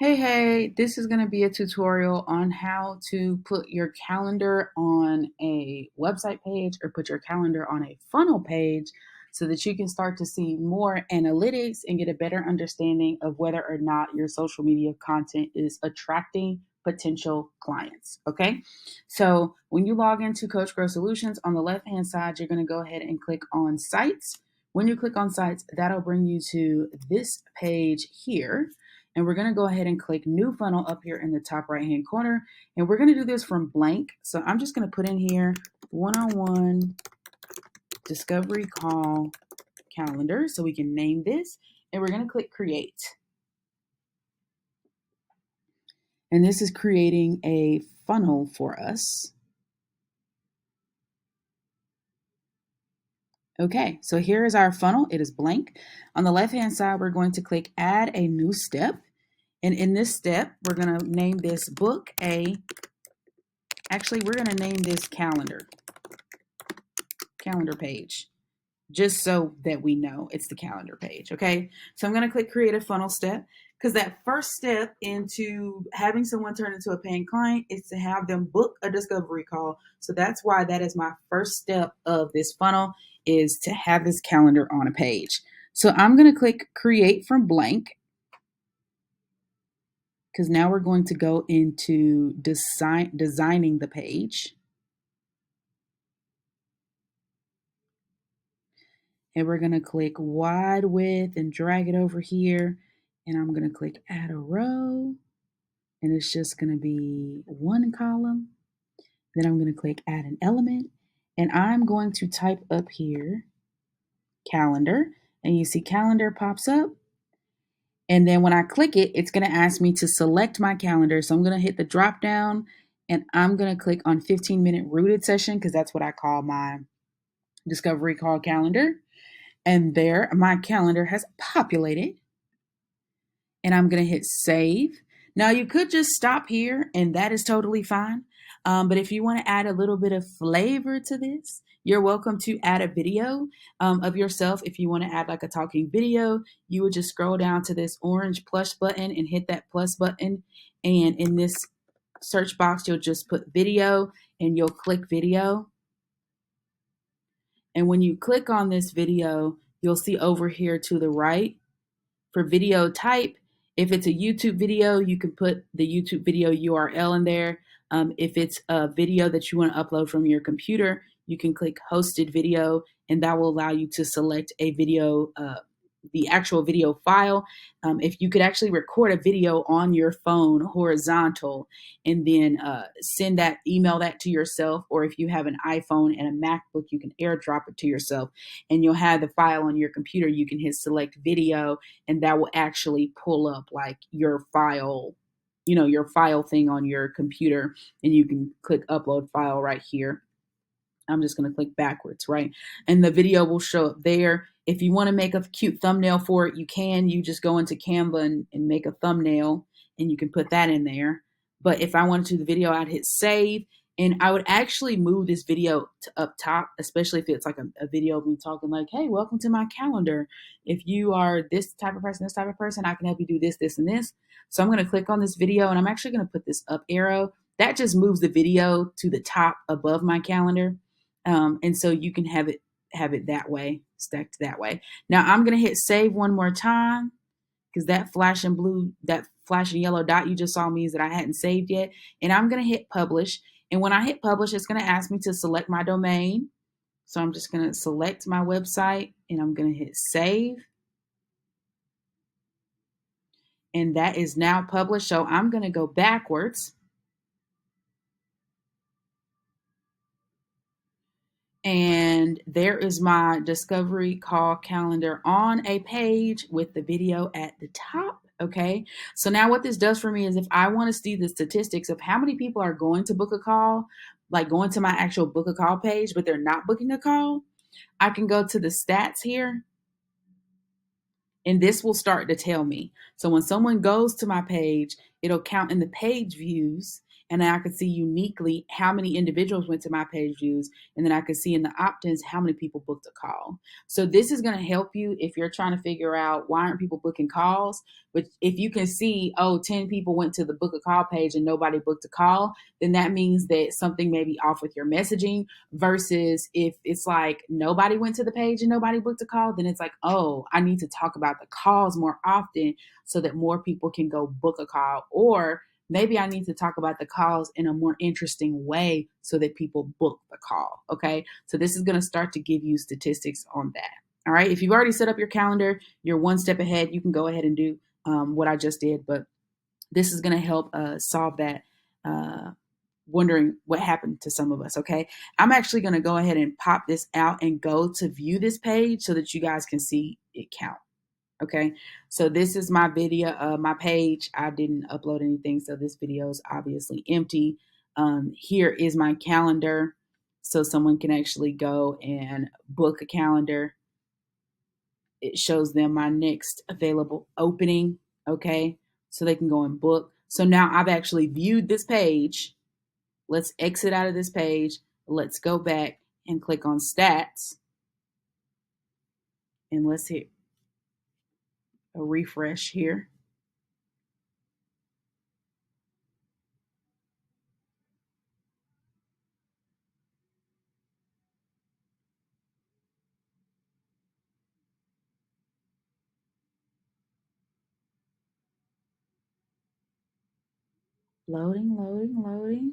Hey, this is going to be a tutorial on how to put your calendar on a website page or put your calendar on a funnel page so that you can start to see more analytics and get a better understanding of whether or not your social media content is attracting potential clients. Okay, so when you log into Coach Grow Solutions, on the left hand side, you're going to go ahead and click on Sites. When you click on Sites, that'll bring you to this page here. And we're going to go ahead and click new funnel up here in the top right hand corner. And we're going to do this from blank. So I'm just going to put in here one-on-one discovery call calendar. So we can name this. And we're going to click create. And this is creating a funnel for us. Okay, so here is our funnel. It is blank. On the left-hand side, we're going to click add a new step. And in this step, we're going to name this book a, actually, we're going to name this calendar page, just so that we know it's the calendar page. Okay, so I'm going to click create a funnel step because that first step into having someone turn into a paying client is to have them book a discovery call. So that's why that is my first step of this funnel, is to have this calendar on a page. So I'm going to click create from blank because now we're going to go into designing the page. And we're going to click wide width and drag it over here. And I'm going to click add a row. And it's just going to be one column. Then I'm going to click add an element. And I'm going to type up here calendar. And you see calendar pops up. And then when I click it, it's going to ask me to select my calendar. So I'm going to hit the drop down and I'm going to click on 15-minute rooted session because that's what I call my discovery call calendar. And there, my calendar has populated. And I'm going to hit save. Now, you could just stop here, and that is totally fine. But if you want to add a little bit of flavor to this, you're welcome to add a video of yourself. If you want to add like a talking video, you would just scroll down to this orange plus button and hit that plus button. And in this search box, you'll just put video and you'll click video. And when you click on this video, you'll see over here to the right for video type. If it's a YouTube video, you can put the YouTube video URL in there. If it's a video that you want to upload from your computer, you can click hosted video, and that will allow you to select a video, the actual video file. If you could actually record a video on your phone horizontal and then email that to yourself, or if you have an iPhone and a MacBook, you can airdrop it to yourself and you'll have the file on your computer. You can hit select video and that will actually pull up like your file, your file thing on your computer, and you can click upload file right here. I'm just going to click backwards, right? And the video will show up there. If you want to make a cute thumbnail for it, you can. You just go into Canva and make a thumbnail, and you can put that in there. But if I wanted to do the video, I'd hit save, and I would actually move this video to up top, especially if it's like a video of me talking like, hey, welcome to my calendar. If you are this type of person, I can help you do this, this, and this. So I'm going to click on this video, and I'm actually going to put this up arrow. That just moves the video to the top above my calendar. And so you can have it that way, stacked that way. Now I'm going to hit save one more time because that flashing yellow dot you just saw means that I hadn't saved yet. And I'm going to hit publish. And when I hit publish, it's going to ask me to select my domain. So I'm just going to select my website and I'm going to hit save. And that is now published. So I'm going to go backwards. And there is my discovery call calendar on a page with the video at the top. Okay. So now what this does for me is if I want to see the statistics of how many people are going to book a call, like going to my actual book a call page, but they're not booking a call, I can go to the stats here. And this will start to tell me. So when someone goes to my page, it'll count in the page views. and then I could see uniquely how many individuals went to my page views, and then I could see in the opt-ins how many people booked a call. So this is going to help you if you're trying to figure out why aren't people booking calls. But if you can see, oh, 10 people went to the book a call page and nobody booked a call, then that means that something may be off with your messaging. Versus if it's like nobody went to the page and nobody booked a call, then it's like, oh, I need to talk about the calls more often so that more people can go book a call. Or maybe I need to talk about the calls in a more interesting way so that people book the call. Okay. So this is going to start to give you statistics on that. All right. If you've already set up your calendar, you're one step ahead. You can go ahead and do what I just did, but this is going to help solve that. Wondering what happened to some of us. Okay. I'm actually going to go ahead and pop this out and go to view this page so that you guys can see it count. Okay, so this is my video, my page. I didn't upload anything, so this video is obviously empty. Here is my calendar, so someone can actually go and book a calendar. It shows them my next available opening, okay, so they can go and book. So now I've actually viewed this page. Let's exit out of this page. Let's go back and click on stats, and let's hit a refresh here. Loading, loading, loading.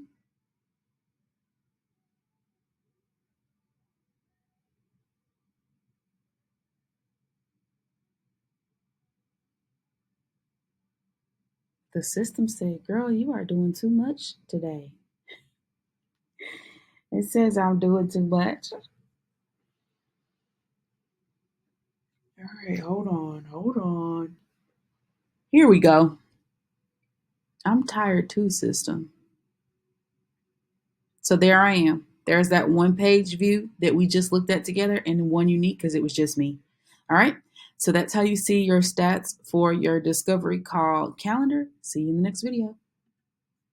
The system said, girl, you are doing too much today. It says I'm doing too much. All right, hold on, hold on. Here we go. I'm tired too, system. So there I am. There's that one page view that we just looked at together and one unique because it was just me. All right. So that's how you see your stats for your discovery call calendar. See you in the next video.